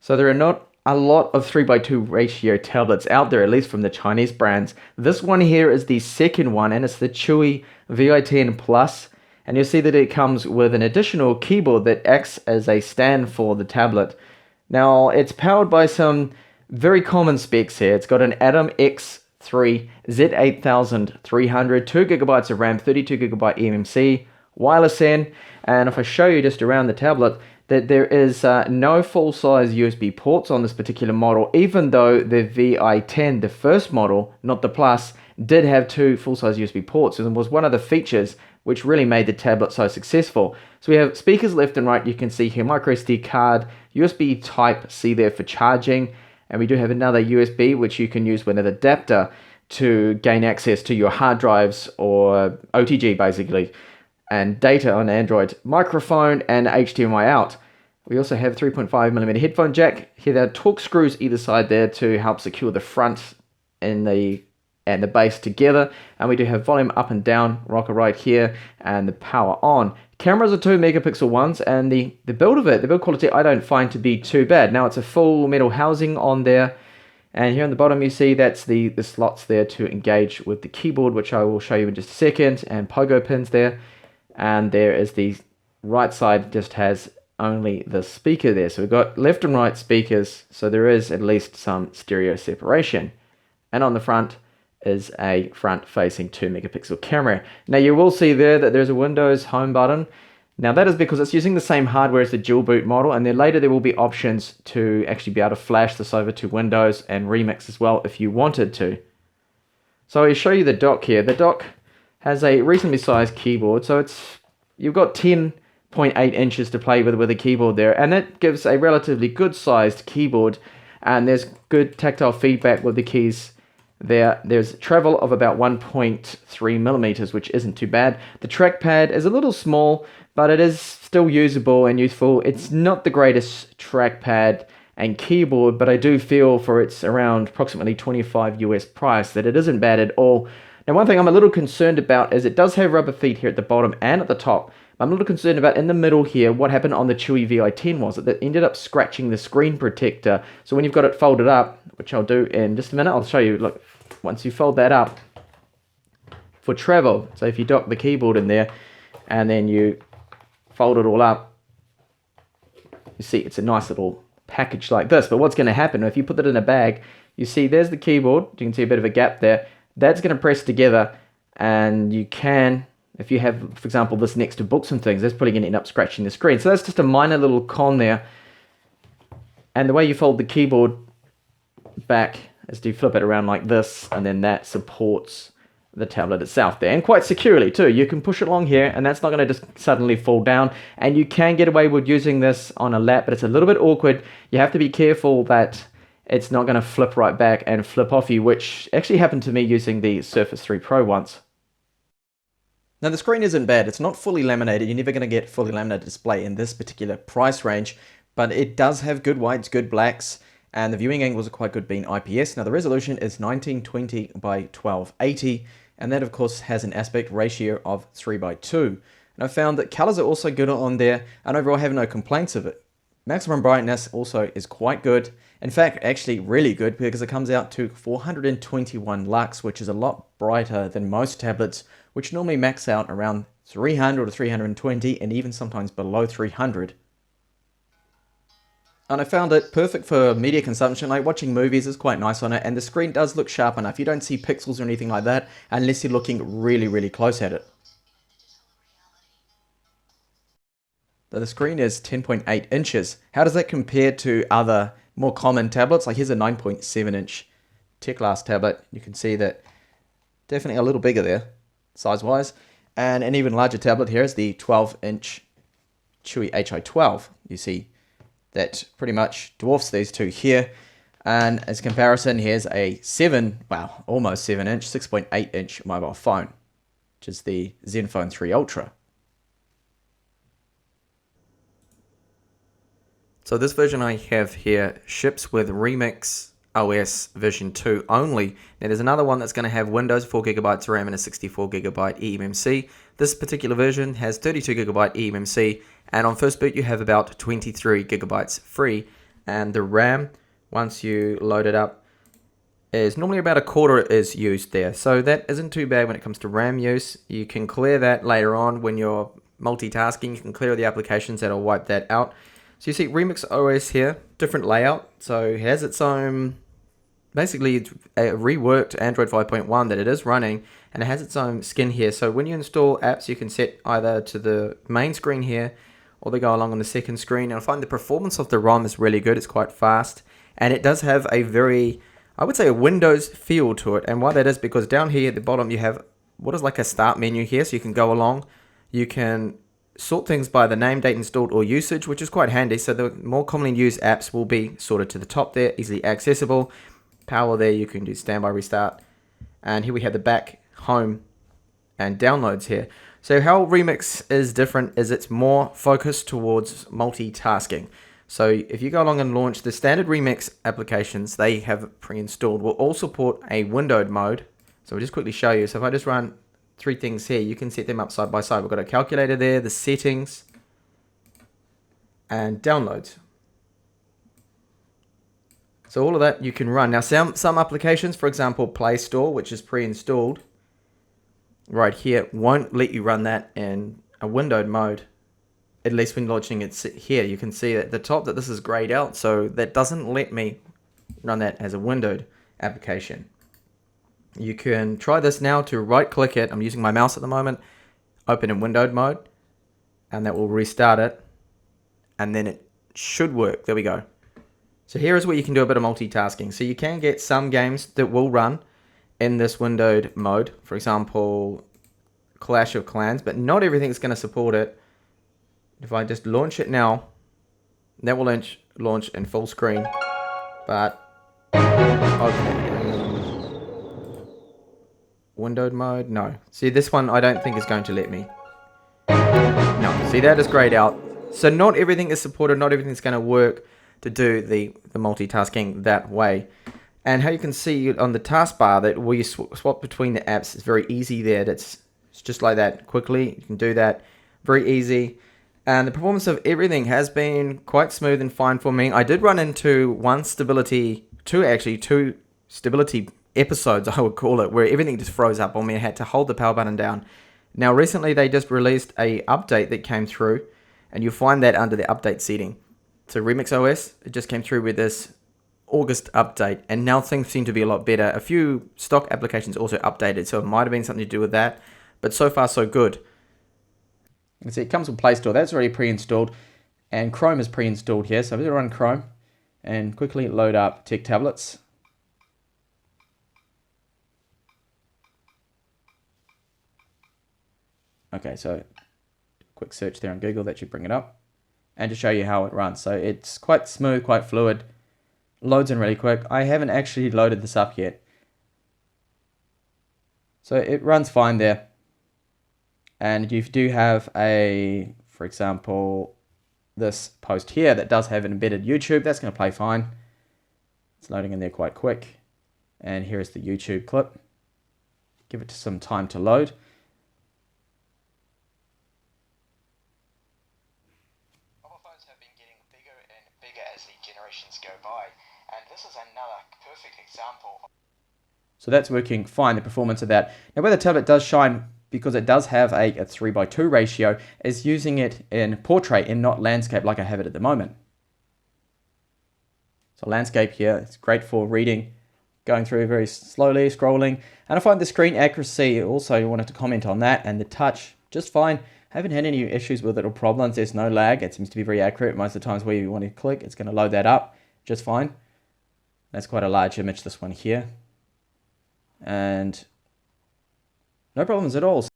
So there are not a lot of 3:2 ratio tablets out there, at least from the Chinese brands. This one here is the second one, and it's the Chuwi Vi10 Plus. And you'll see that it comes with an additional keyboard that acts as a stand for the tablet. Now, it's powered by some very common specs here. It's got an Atom X3 Z8300, 2GB of RAM, 32GB eMMC, wireless in, and if I show you just around the tablet, that there is no full-size USB ports on this particular model, even though the Vi10, the first model, not the Plus, did have two full-size USB ports, and was one of the features which really made the tablet so successful. So we have speakers left and right. You can see here MicroSD card, USB Type-C there for charging, and we do have another USB which you can use with an adapter to gain access to your hard drives or OTG basically, and data on Android, microphone and HDMI out. We also have 3.5mm headphone jack. Here there are Torx screws either side there to help secure the front and the base together, and we do have volume up and down rocker right here and the power on. Cameras are 2 megapixel ones, and the build of it, the build quality, I don't find to be too bad. Now it's a full metal housing on there, and here on the bottom you see that's the slots there to engage with the keyboard, which I will show you in just a second, and pogo pins there. And there is the right side, just has only the speaker there. So we've got left and right speakers, so there is at least some stereo separation. And on the front is a front-facing 2 megapixel camera. Now you will see there that there's a Windows home button. Now that is because it's using the same hardware as the dual boot model, and then later there will be options to actually be able to flash this over to Windows and remix as well if you wanted to. So I'll show you the dock here. The dock has a reasonably sized keyboard, so you've got 10.8 inches to play with a keyboard there, and that gives a relatively good sized keyboard, and there's good tactile feedback with the keys there. There's travel of about 1.3 millimeters, which isn't too bad. The trackpad is a little small, but it is still usable and useful. It's not the greatest trackpad and keyboard, but I do feel for its around approximately 25 US price that it isn't bad at all. Now, one thing I'm a little concerned about is it does have rubber feet here at the bottom and at the top. I'm a little concerned about in the middle here, what happened on the Chuwi Vi10 was that it ended up scratching the screen protector. So when you've got it folded up, which I'll do in just a minute, I'll show you, look, once you fold that up for travel, so if you dock the keyboard in there and then you fold it all up, you see it's a nice little package like this. But what's going to happen if you put it in a bag, you see there's the keyboard, you can see a bit of a gap there, that's going to press together, and you can, if you have, for example, this next to books and things, that's probably going to end up scratching the screen. So that's just a minor little con there. And the way you fold the keyboard back is to flip it around like this, and then that supports the tablet itself there, and quite securely too. You can push it along here, and that's not going to just suddenly fall down, and you can get away with using this on a lap, but it's a little bit awkward. You have to be careful that it's not going to flip right back and flip off you, which actually happened to me using the Surface 3 Pro once. Now the screen isn't bad, it's not fully laminated, you're never going to get fully laminated display in this particular price range, but it does have good whites, good blacks, and the viewing angles are quite good being IPS. Now the resolution is 1920 by 1280, and that of course has an aspect ratio of 3:2. And I found that colors are also good on there, and overall I have no complaints of it. Maximum brightness also is quite good. In fact, actually really good, because it comes out to 421 lux, which is a lot brighter than most tablets, which normally max out around 300 or 320, and even sometimes below 300. And I found it perfect for media consumption, like watching movies is quite nice on it, and the screen does look sharp enough. You don't see pixels or anything like that, unless you're looking really, really close at it. The screen is 10.8 inches. How does that compare to other more common tablets? Like here's a 9.7 inch TechTablets tablet. You can see that definitely a little bigger there, size-wise. And an even larger tablet here is the 12-inch Chuwi Hi12. You see that pretty much dwarfs these two here. And as comparison, here's a almost 7-inch, 6.8-inch mobile phone, which is the Zenfone 3 Ultra. So this version I have here ships with Remix OS version 2 only. Now there's another one that's going to have Windows 4GB RAM and a 64GB eMMC. This particular version has 32GB eMMC, and on first boot you have about 23GB free, and the RAM, once you load it up, is normally about a quarter is used there. So that isn't too bad when it comes to RAM use. You can clear that later on when you're multitasking. You can clear the applications that'll wipe that out. So you see Remix OS here, different layout. So it has its own, basically it's a reworked Android 5.1 that it is running, and it has its own skin here. So when you install apps, you can set either to the main screen here, or they go along on the second screen. And I find the performance of the ROM is really good. It's quite fast, and it does have a very, I would say, a Windows feel to it. And why that is because down here at the bottom you have what is like a start menu here, so you can go along. You can sort things by the name, date installed, or usage, which is quite handy. So the more commonly used apps will be sorted to the top there, easily accessible. Power there, you can do standby restart. And here we have the back, home, and downloads here. So how Remix is different is it's more focused towards multitasking. So if you go along and launch the standard Remix applications, they have pre-installed, will all support a windowed mode. So we'll just quickly show you. So if I just run three things here, you can set them up side by side. We've got a calculator there, the settings, and downloads. So all of that you can run. Now some applications, for example Play Store, which is pre-installed right here, won't let you run that in a windowed mode. At least when launching it here, you can see at the top that this is grayed out, so that doesn't let me run that as a windowed application. You can try this now to right click it. I'm using my mouse at the moment, open in windowed mode, and that will restart it, and then it should work. There we go. So here is where you can do a bit of multitasking. So you can get some games that will run in this windowed mode, for example Clash of Clans, but not everything's going to support it. If I just launch it now, that will launch in full screen, but windowed mode, no. See, this one I don't think is going to let me. No, see, that is grayed out. So not everything is supported, not everything's going to work to do the multitasking that way. And how you can see on the taskbar that where you swap between the apps is very easy there. It's just like that, quickly. You can do that, very easy. And the performance of everything has been quite smooth and fine for me. I did run into two stability episodes, I would call it, where everything just froze up on me. I had to hold the power button down. Now recently they just released a update that came through, and you'll find that under the update setting. So Remix OS, it just came through with this August update, and now things seem to be a lot better. A few stock applications also updated, so it might have been something to do with that, but so far so good. You can see it comes with Play Store, that's already pre-installed, and Chrome is pre-installed here. So I'm going to run Chrome and quickly load up TechTablets. Okay, so quick search there on Google, that should bring it up. And to show you how it runs. So it's quite smooth, quite fluid, loads in really quick. I haven't actually loaded this up yet. So it runs fine there. And you do have for example, this post here that does have an embedded YouTube, that's going to play fine. It's loading in there quite quick. And here's the YouTube clip. Give it some time to load. As the generations go by, and this is another perfect example. So that's working fine, the performance of that. Now where the tablet does shine, because it does have a 3:2 ratio, is using it in portrait and not landscape like I have it at the moment. So landscape here, it's great for reading, going through very slowly, scrolling. And I find the screen accuracy, also you wanted to comment on that, and the touch, just fine. Haven't had any issues with it or problems. There's no lag. It seems to be very accurate. Most of the times where you want to click, it's going to load that up just fine. That's quite a large image, this one here. And no problems at all.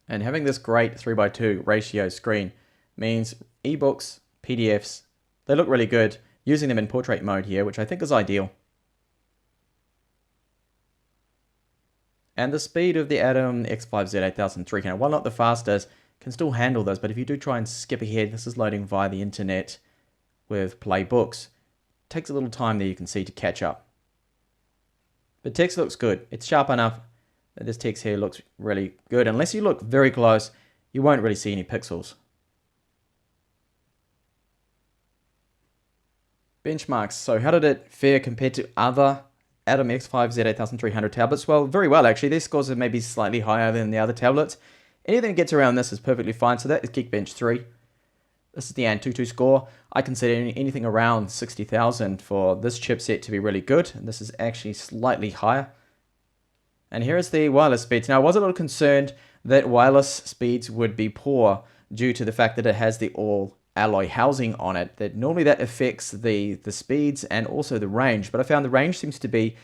And having this great 3:2 ratio screen means ebooks, PDFs, they look really good. Using them in portrait mode here, which I think is ideal. And the speed of the Atom X5Z8300, while not the fastest, can still handle this, but if you do try and skip ahead, this is loading via the internet with Play Books. It takes a little time there, you can see, to catch up. But text looks good. It's sharp enough that this text here looks really good. Unless you look very close, you won't really see any pixels. Benchmarks. So how did it fare compared to other Atom X5 Z8300 tablets? Well, very well actually. These scores are maybe slightly higher than the other tablets. Anything that gets around this is perfectly fine. So that is Geekbench 3. This is the Antutu score. I consider anything around 60,000 for this chipset to be really good. And this is actually slightly higher. And here is the wireless speeds. Now I was a little concerned that wireless speeds would be poor due to the fact that it has the all alloy housing on it, that normally that affects the speeds and also the range, but I found the range seems to be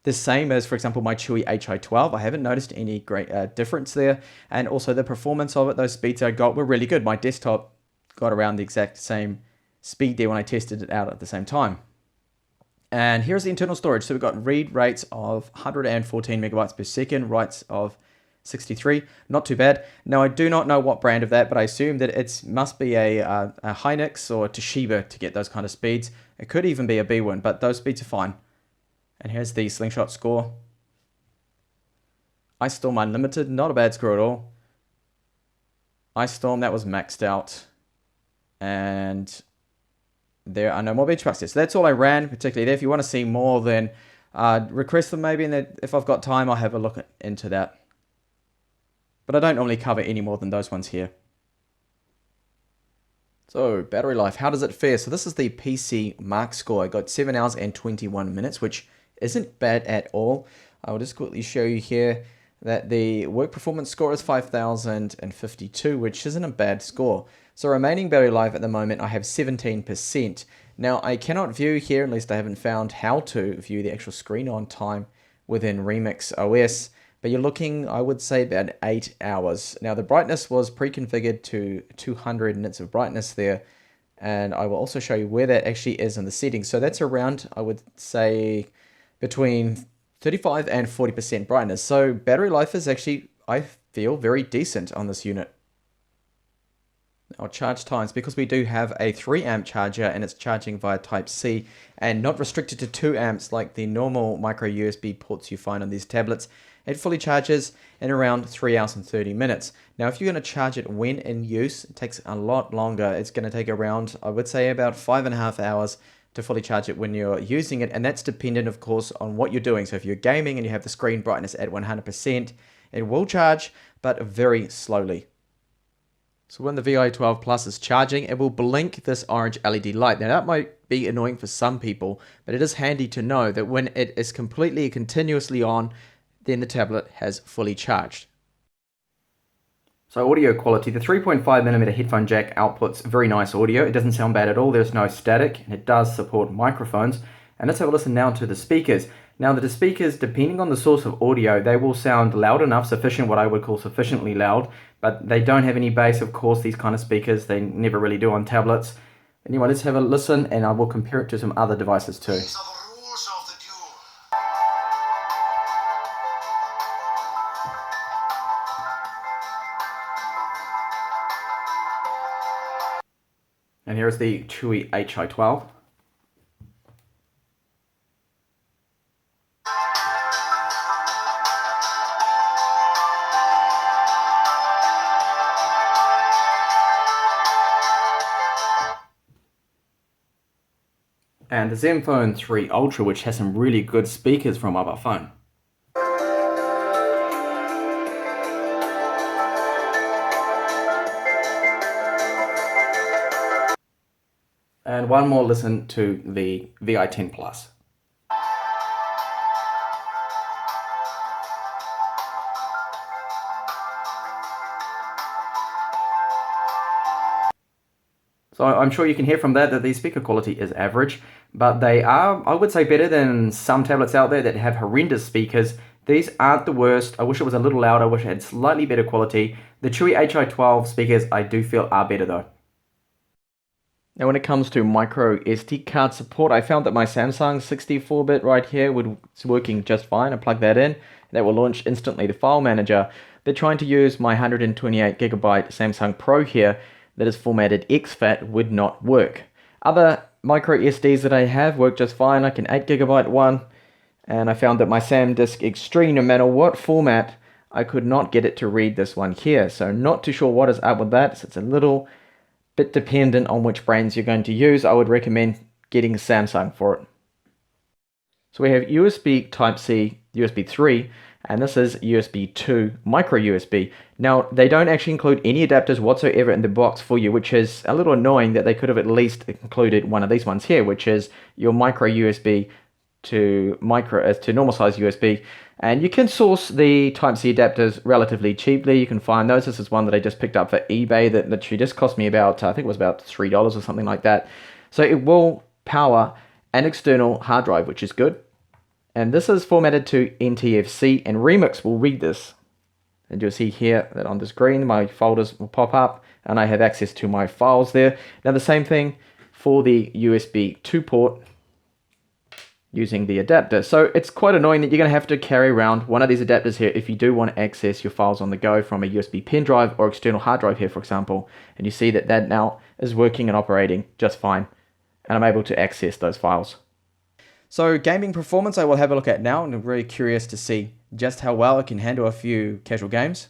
the same as, for example, my Chuwi Hi12. I haven't noticed any great difference there, and also the performance of it, those speeds I got were really good. My desktop got around the exact same speed there when I tested it out at the same time. And here's the internal storage. So we've got read rates of 114 megabytes per second, writes of 63, not too bad. Now I do not know what brand of that, but I assume that it must be a Hynix or a Toshiba to get those kind of speeds. It could even be a B1, but those speeds are fine. And here's the slingshot score. iStorm Unlimited, not a bad score at all. iStorm, that was maxed out. And there are no more benchmarks there. So that's all I ran, particularly there. If you want to see more, then request them maybe, and if I've got time, I'll have a look into that. But I don't normally cover any more than those ones here. So, battery life, how does it fare? So this is the PC Mark score. I got 7 hours and 21 minutes, which isn't bad at all. I will just quickly show you here that the work performance score is 5052, which isn't a bad score. So remaining battery life at the moment, I have 17%. Now, I cannot view here, at least I haven't found how to view the actual screen on time within Remix OS. But you're looking, I would say, about 8 hours. Now, the brightness was pre-configured to 200 nits of brightness there. And I will also show you where that actually is in the settings. So that's around, I would say, between 35 and 40% brightness. So battery life is actually, I feel, very decent on this unit. Now, charge times, because we do have a 3 amp charger and it's charging via Type-C and not restricted to 2 amps like the normal micro USB ports you find on these tablets. It fully charges in around 3 hours and 30 minutes. Now, if you're going to charge it when in use, it takes a lot longer. It's going to take around, I would say, about 5.5 hours to fully charge it when you're using it. And that's dependent, of course, on what you're doing. So if you're gaming and you have the screen brightness at 100%, it will charge, but very slowly. So when the Vi12 Plus is charging, it will blink this orange LED light. Now that might be annoying for some people, but it is handy to know that when it is completely continuously on, then the tablet has fully charged. So audio quality, the 3.5mm headphone jack outputs very nice audio. It doesn't sound bad at all, there's no static, and it does support microphones. And let's have a listen now to the speakers. Now the speakers, depending on the source of audio, they will sound loud enough, sufficient, what I would call sufficiently loud, but they don't have any bass, of course, these kind of speakers, they never really do on tablets. Anyway, let's have a listen, and I will compare it to some other devices too. And here's the Chuwi Hi12. And the Zenfone 3 Ultra, which has some really good speakers for a mobile phone. And one more listen to the Vi10 Plus. So I'm sure you can hear from that the speaker quality is average, but they are, I would say, better than some tablets out there that have horrendous speakers. These aren't the worst. I wish it was a little louder. I wish it had slightly better quality. The Chuwi Hi12 speakers I do feel are better though. Now when it comes to micro SD card support, I found that my Samsung 64-bit right here was working just fine. I plugged that in, and that will launch instantly the file manager. They're trying to use my 128GB Samsung Pro here that is formatted exFAT would not work. Other micro SDs that I have work just fine, like an 8GB one, and I found that my SanDisk Extreme, no matter what format, I could not get it to read this one here. So not too sure what is up with that. So it's a little bit dependent on which brands you're going to use. I would recommend getting Samsung for it. So we have USB Type-C, USB 3, and this is USB 2 micro USB. Now, they don't actually include any adapters whatsoever in the box for you, which is a little annoying that they could have at least included one of these ones here, which is your micro USB to normal size USB. And you can source the Type-C adapters relatively cheaply. You can find those. This is one that I just picked up for eBay that literally just cost me about, I think it was about $3 or something like that. So it will power an external hard drive, which is good. And this is formatted to NTFC, and Remix will read this. And you'll see here that on the screen, my folders will pop up, and I have access to my files there. Now the same thing for the USB 2 port using the adapter. So it's quite annoying that you're going to have to carry around one of these adapters here if you do want to access your files on the go from a USB pen drive or external hard drive here, for example. And you see that that now is working and operating just fine, and I'm able to access those files. So gaming performance I will have a look at now, and I'm very curious to see just how well it can handle a few casual games.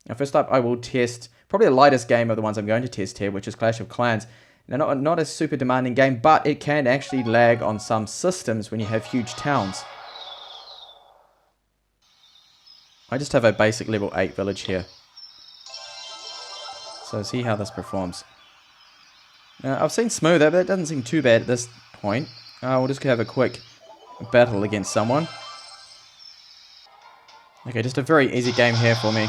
Now first up I will test probably the lightest game of the ones I'm going to test here, which is Clash of Clans. Now not a super demanding game, but it can actually lag on some systems when you have huge towns. I just have a basic level 8 village here. So see how this performs. Now I've seen smoother, but it doesn't seem too bad at this point. We'll just have a quick battle against someone. Okay, just a very easy game here for me.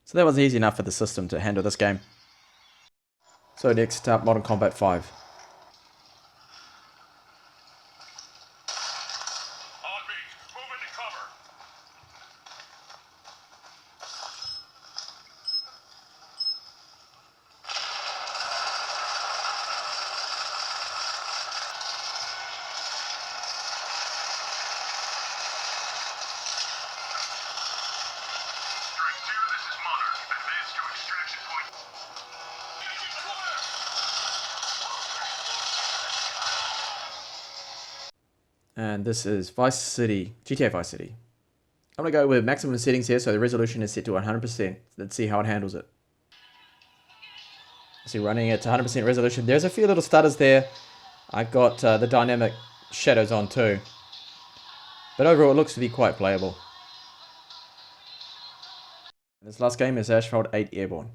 So that was easy enough for the system to handle this game. So next up, Modern Combat 5. And this is Vice City, GTA Vice City. I'm going to go with maximum settings here, so the resolution is set to 100%. Let's see how it handles it. See, running at 100% resolution. There's a few little stutters there. I've got the dynamic shadows on too. But overall, it looks to be quite playable. This last game is Asphalt 8 Airborne.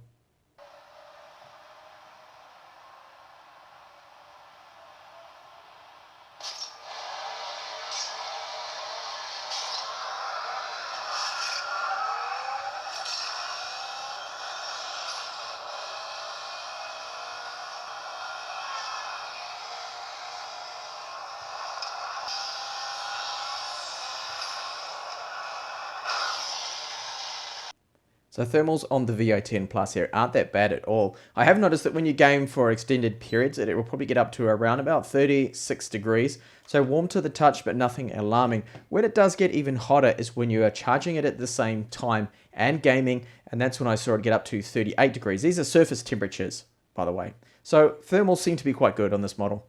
So thermals on the Vi10 Plus here aren't that bad at all. I have noticed that when you game for extended periods, it will probably get up to around about 36 degrees. So warm to the touch, but nothing alarming. When it does get even hotter is when you are charging it at the same time and gaming, and that's when I saw it get up to 38 degrees. These are surface temperatures, by the way. So thermals seem to be quite good on this model.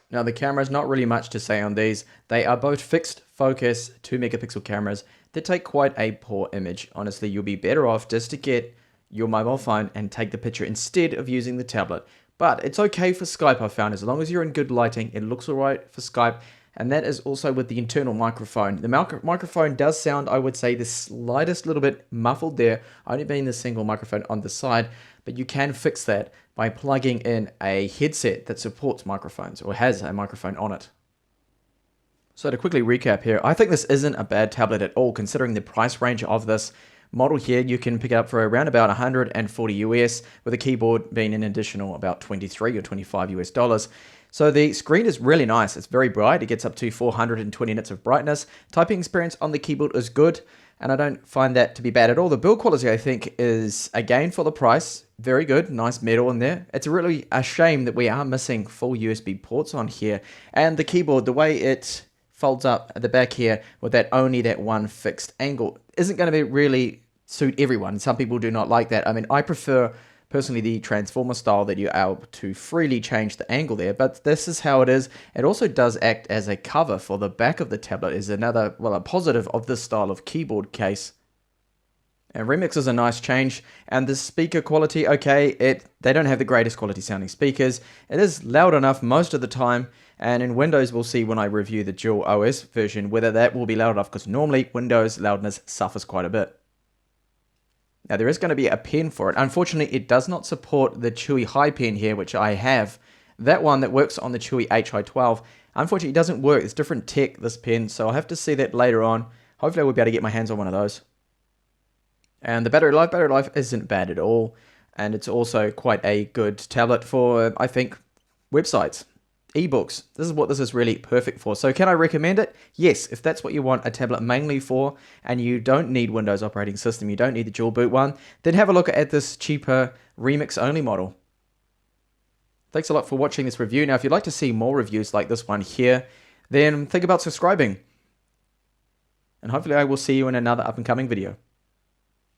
Now the camera's not really much to say on these. They are both fixed focus 2 megapixel cameras that take quite a poor image. Honestly, you'll be better off just to get your mobile phone and take the picture instead of using the tablet. But it's okay for Skype, I've found. As long as you're in good lighting, it looks alright for Skype. And that is also with the internal microphone. The microphone does sound, I would say, the slightest little bit muffled there, only being the single microphone on the side. But you can fix that by plugging in a headset that supports microphones or has a microphone on it. So to quickly recap here, I think this isn't a bad tablet at all, considering the price range of this model here. You can pick it up for around about 140 US, with a keyboard being an additional about 23 or 25 US dollars. So the screen is really nice. It's very bright. It gets up to 420 nits of brightness. Typing experience on the keyboard is good, and I don't find that to be bad at all. The build quality, I think, is, again, for the price, very good. Nice metal in there. It's really a shame that we are missing full USB ports on here. And the keyboard, the way it folds up at the back here with only that one fixed angle, isn't going to really suit everyone. Some people do not like that. I mean, I prefer personally the transformer style that you're able to freely change the angle there, but this is how it is. It also does act as a cover for the back of the tablet, is another, well, a positive of this style of keyboard case. And Remix is a nice change, and the speaker quality, okay, they don't have the greatest quality sounding speakers. It is loud enough most of the time, and in Windows we'll see when I review the dual OS version whether that will be loud enough, because normally Windows loudness suffers quite a bit. Now there is going to be a pen for it. Unfortunately, it does not support the Chuwi Hi pen here, which I have. That one that works on the Chuwi Hi12, unfortunately it doesn't work. It's different tech, this pen, so I'll have to see that later on. Hopefully I will be able to get my hands on one of those. And the battery life isn't bad at all, and it's also quite a good tablet for, I think, websites, ebooks. This is what this is really perfect for. So can I recommend it? Yes, if that's what you want a tablet mainly for, and you don't need Windows operating system, you don't need the dual boot one, then have a look at this cheaper Remix only model. Thanks a lot for watching this review. Now if you'd like to see more reviews like this one here, then think about subscribing. And hopefully I will see you in another up and coming video.